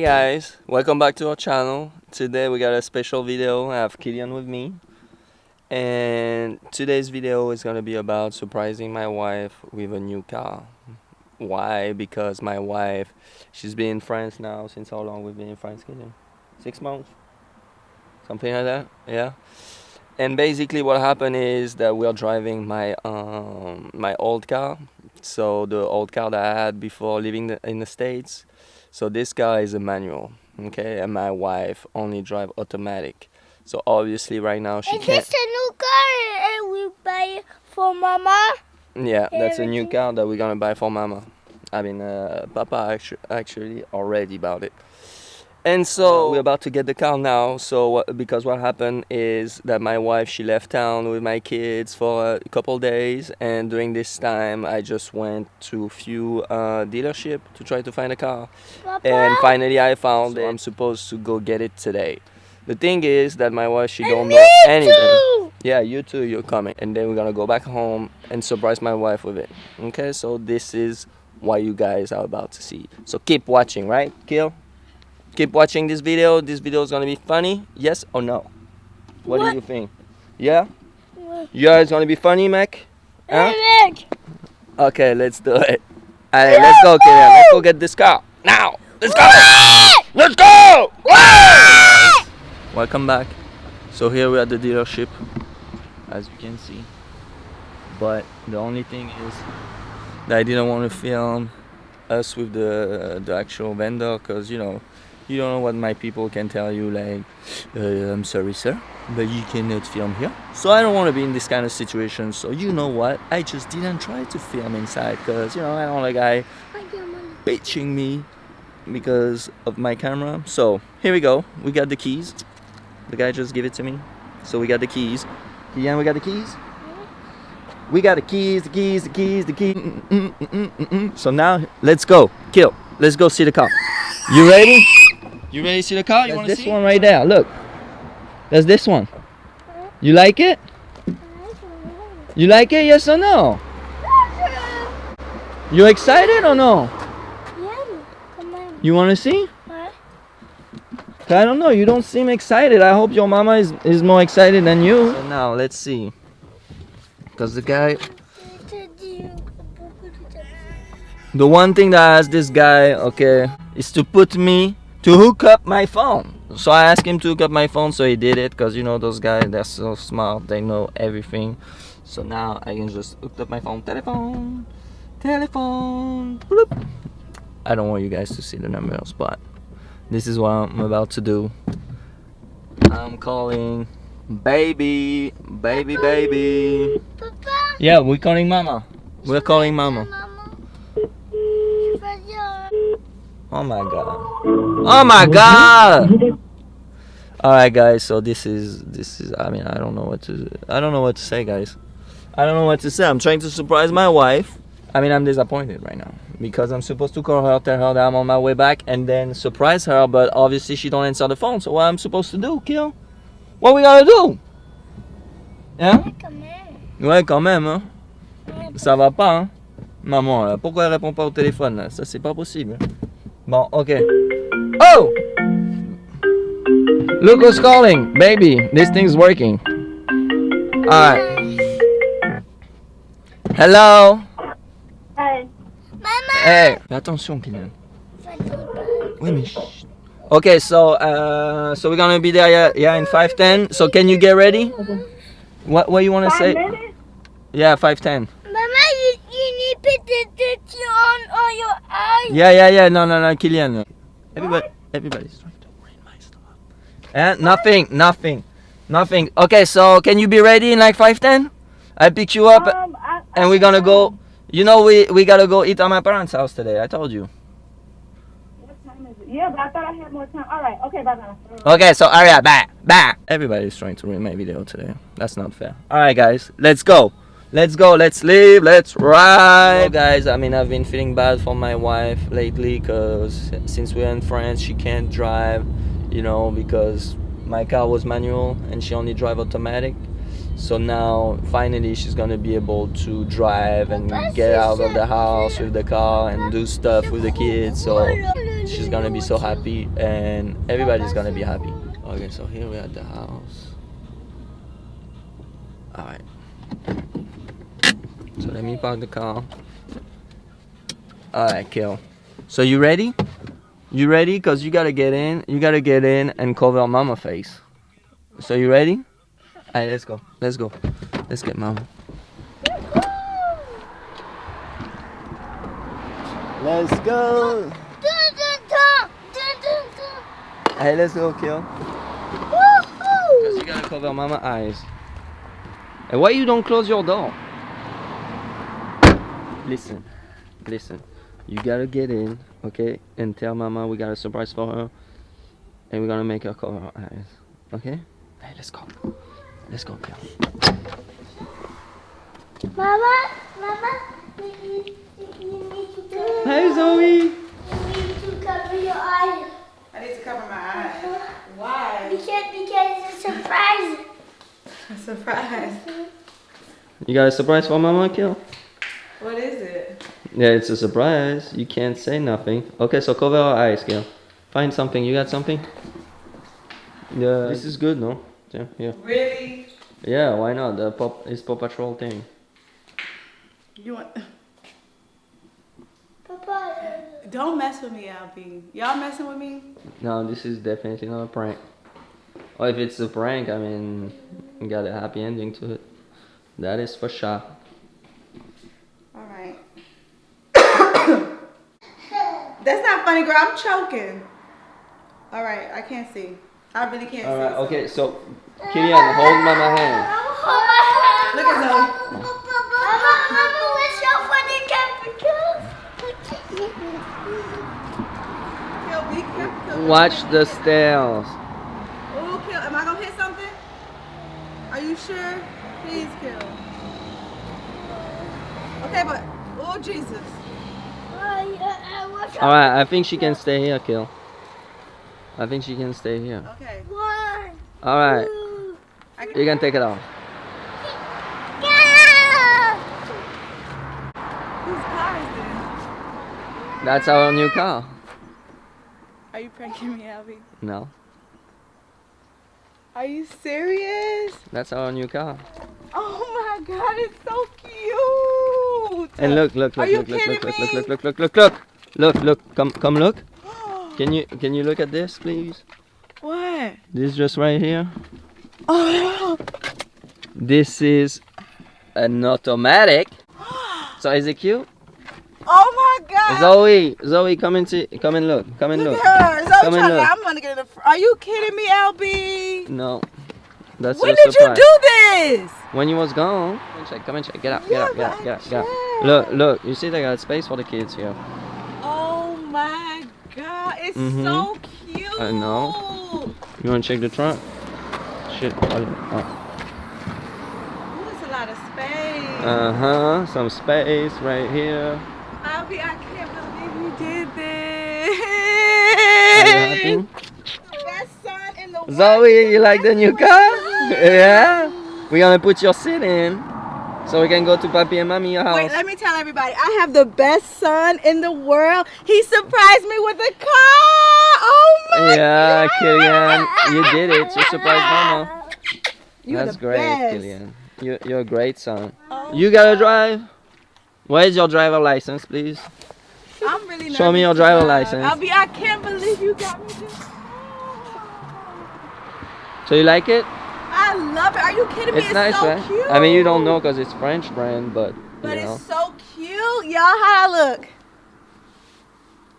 guys, welcome back to our channel. Today we got a special video. I have Killian with me, and today's video is gonna be about surprising my wife with a new car. Why? Because my wife, she's been in France now. Since how long we've been in France, Killian? 6 months? Something like that, yeah. And basically what happened is that we are driving my my old car. So the old car that I had before living in the States. So this car is a manual, okay, and my wife only drive automatic. So obviously right now she can't. Is this a new car and we buy for Mama? Yeah, that's a new car that we're gonna buy for Mama. I mean, Papa actually already bought it. And so we're about to get the car now. So because what happened is that my wife, she left town with my kids for a couple days, and during this time I just went to a few dealership to try to find a car. Papa? And finally I found it. I'm supposed to go get it today. The thing is that my wife, she don't know anything. Too. Yeah, you too, you're coming. And then we're gonna go back home and surprise my wife with it. Okay, so this is what you guys are about to see. So keep watching, right, Kill? Keep watching this video. This video is gonna be funny. Yes or no? What do you think? Yeah? Yeah, it's gonna be funny, Mac? Huh? Okay, let's do it. Alright, let's go, Killian. Let's go get this car. Now! Let's go! Let's go! Welcome back. So here we're at the dealership, as you can see. But the only thing is that I didn't want to film us with the actual vendor, because you know, you don't know what my people can tell you, like, I'm sorry sir, but you cannot film here. So I don't want to be in this kind of situation. So you know what, I just didn't try to film inside, because you know, I don't want a guy bitching me because of my camera. So here we go, we got the keys. The guy just gave it to me. So we got the keys. Yeah, we got the keys. We got the keys, the keys, the keys, the keys. So now let's go. Kill. Let's go see the car. You ready? You ready to see the car? You want to see? This one right there. Look. That's this one. You like it? You like it? Yes or no? You excited or no? You want to see? I don't know. You don't seem excited. I hope your mama is more excited than you. So now let's see. Because the guy, the one thing that I asked this guy, okay, is to hook up my phone. So I asked him to hook up my phone, so he did it, because you know those guys, they're so smart, they know everything. So now I can just hook up my phone. Telephone, bloop. I don't want you guys to see the numbers, but this is what I'm about to do. I'm calling baby. Papa? Yeah, we're calling Mama. We're calling Mama. Oh my god. Oh my god. All right, guys. So this is. I mean, I don't know what to say, guys. I don't know what to say. I'm trying to surprise my wife. I mean, I'm disappointed right now because I'm supposed to call her, tell her that I'm on my way back, and then surprise her. But obviously, she don't answer the phone. So what I'm supposed to do, Kill? What we gotta do? Hein? Ouais, quand même, hein? Ça va pas, hein? Maman, là, pourquoi elle répond pas au téléphone, là? Ça, c'est pas possible. Bon, ok. Oh! Look who's calling, baby. This thing's working. Alright. Hello? Hey. Mama! Hey. Attention, Kylian. Oui, mais shh. Okay, so we're gonna be there, yeah, in 5:10. So can you get ready? What you wanna say? 5 minutes? Yeah, 5:10. Mama, you need to put the dirty on all your eyes. Yeah. No, Kylian. Everybody's trying to read my stuff. And nothing. Okay, so can you be ready in like 5:10? I pick you up, and we're gonna go. You know, we gotta go eat at my parents' house today. I told you. Yeah, but I thought I had more time. All right, okay, bye-bye. Okay, so hurry up, bye. Everybody's trying to read my video today. That's not fair. All right, guys, let's go. Let's leave, let's ride. So, guys, I mean, I've been feeling bad for my wife lately, because since we're in France, she can't drive, you know, because my car was manual and she only drive automatic. So now finally she's gonna be able to drive and get out of the house with the car and do stuff with the kids. So she's gonna be so happy and everybody's gonna be happy. Okay, so here we're at the house. Alright. So let me park the car. Alright, Kill. So you ready? You ready? Cause you gotta get in. You gotta get in and cover Mama's face. So you ready? Alright, let's go. Let's go. Let's get Mama. Let's go. Hey, let's go, Kill. Cause you gotta cover Mama's eyes. And why you don't close your door? Listen, listen. You gotta get in, okay? And tell Mama we got a surprise for her, and we're gonna make her cover her eyes, okay? Hey, let's go. Let's go, Kill. Mama, you need to Hey, Zoe. You need to cover your eyes. I need to cover my eyes. Why? Because it's a surprise. A surprise. You got a surprise for Mama, Kill? What is it? Yeah, it's a surprise. You can't say nothing. Okay, so cover her eyes, Kill. Find something. You got something? Yeah, this is good, no? Yeah, yeah. Really? Yeah, why not? The it's Paw Patrol thing. You want? Papa. Don't mess with me, Albie. Y'all messing with me? No, this is definitely not a prank. Or if it's a prank, I mean, you got a happy ending to it. That is for sure. All right. That's not funny, girl. I'm choking. All right, I can't see. I really can't see. Alright, okay, so Killian, hold Mama's hand. Look at Zoe. Mama, what's your funny Kill, be careful. Watch the stairs. Oh, Kill. Am I gonna hit something? Are you sure? Please, Kill. Okay, but oh Jesus. Alright, I think she can stay here, Kill. I think she can stay here. Okay. Alright, you can take it off. Whose car is this? That's our new car. Are you pranking me, Albie? No, Are you serious? that's our new car. Oh my God, it's so cute. And look, look, Are look, you look, look, kidding look, me? look, look, look, look, look, look, look, come look. Can you look at this, please? What? This just right here. Oh. This is an automatic. So is it cute? Oh my God. Zoe, come and see, come and look, come and Look look. at her. Zoe Come and trying to, look. I'm gonna get in the Are you kidding me, Albie? No, that's When a did you surprise. do this? When you was gone. Come and check. Get up. Yeah, Look. You see they got space for the kids here. Oh my God, it's Mhm. so cute. I know. You want to check the trunk? Shit. Oh. Ooh, it's a lot of space. Some space right here. Albie, I can't believe you did Are you this. happy? Best son in the world. Zoe, you like the new car? Yeah. We're gonna put your seat in, so we can go to Papi and Mami your house. Wait, let me tell everybody. I have the best son in the world. He surprised me with a car. Oh my Yeah, God. Killian, you did it. You surprised Mama. You're That's the great, best. Killian. You're a great son. Oh You gotta drive? Where's your driver license, please? I'm really Show me your nervous to driver drive. license. Albie, I can't believe you got me this. So you like it? I love it. Are you kidding me? It's nice, so right? cute. I mean, you don't know because it's French brand, but But you know. it's so cute, y'all. How I look?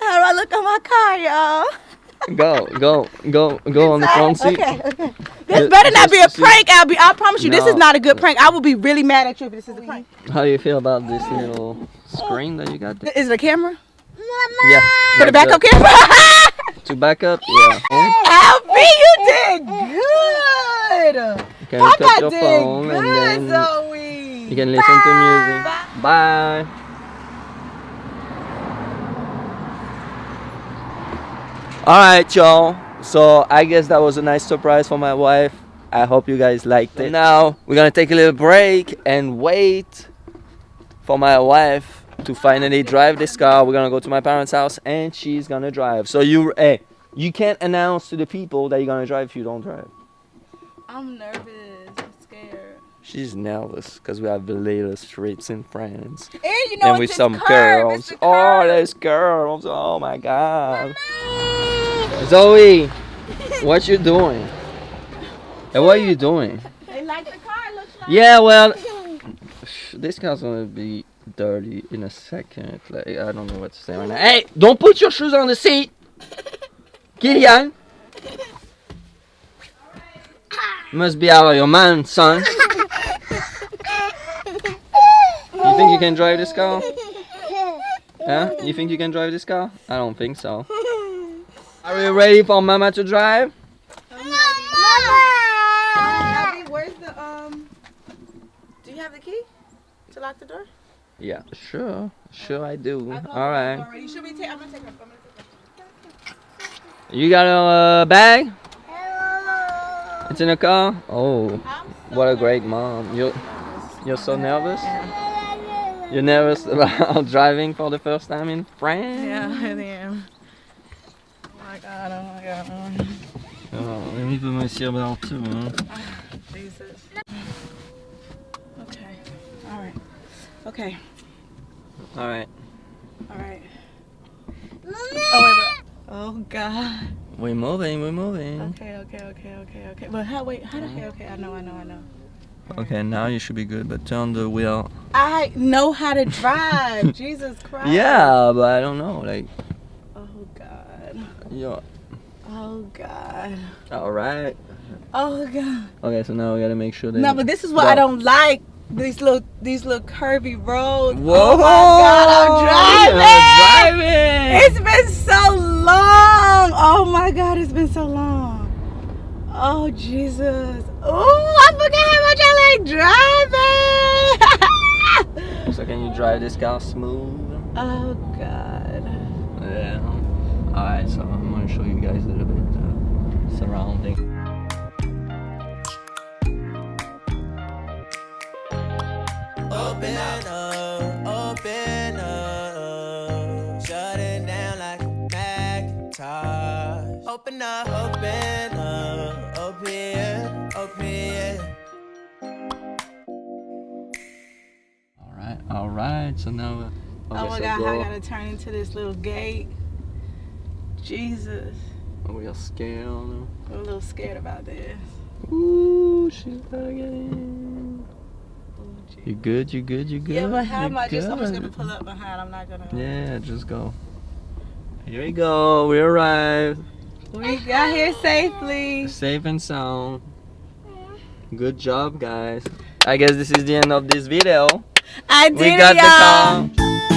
How do I look on my car, y'all? Go on the front seat. Okay. This better not be a Just- prank, Albie. I promise you, this is No. not a good prank. I will be really mad at you if this is a prank. How do you feel about this little screen that you got there? Is it a camera? Yeah. For the backup camera? To back up, yeah. Albie, you did good. You can hook up Papa your did phone good, and then Zoe. you can listen to music. Bye. Alright, y'all. So I guess that was a nice surprise for my wife. I hope you guys liked it. Now we're gonna take a little break and wait for my wife to finally drive this car. We're gonna go to my parents' house and she's gonna drive. So you can't announce to the people that you're gonna drive if you don't drive. I'm nervous. I'm scared. She's nervous because we have the latest streets in France. And you know, And with some girls. Oh, there's girls. Oh my God. Zoe, what you doing? Hey, what are you doing? They like the car, looks like. Yeah, well, this car's gonna be dirty in a second. Like, I don't know what to say right now. Hey, don't put your shoes on the seat. Killian. Must be out of your mind, son. You think you can drive this car? Huh? You think you can drive this car? I don't think so. Are you ready for Mama to drive? Abby, where's the do you have the key to lock the door? Yeah, sure. Sure I do. Alright. You should be I'm gonna take her. You got a bag? It's in the car? Oh, what a great mom. You're so nervous? You're nervous about driving for the first time in France? Yeah, I am. Oh my God, oh my God. Oh, let me put my seatbelt too, huh? Jesus. Okay. Alright. Okay. Alright. Alright. Oh, wait. Oh God. We're moving. Okay. But how the hell? Okay, I know. Okay, now you should be good, but turn the wheel. I know how to drive. Jesus Christ. Yeah, but I don't know, like. Oh God. Yeah. Oh God. Alright. Oh God. Okay, so now we gotta make sure that. No, but this is what I don't like. These little curvy roads. Whoa! Oh my God, I'm driving. Driving! It's been so long. Oh my God, it's been so long. Oh Jesus. Oh, I forgot how much I like driving. So can you drive this car smooth? Oh God. Yeah. Alright, so I'm gonna show you guys a little bit surrounding. Open up, shut it down like a Macintosh. Open up, open here. Alright, so now okay, Oh my so God, go. I gotta turn into this little gate. Jesus. Oh, we are scared. I'm a little scared about this. Ooh, she's gotta get in. You good? Yeah, but how am I good. I'm just gonna pull up behind. I'm not gonna. Yeah, just go. Here we go. We arrived. We got here safely. Safe and sound. Good job, guys. I guess this is the end of this video. I did We it, got y'all. the car.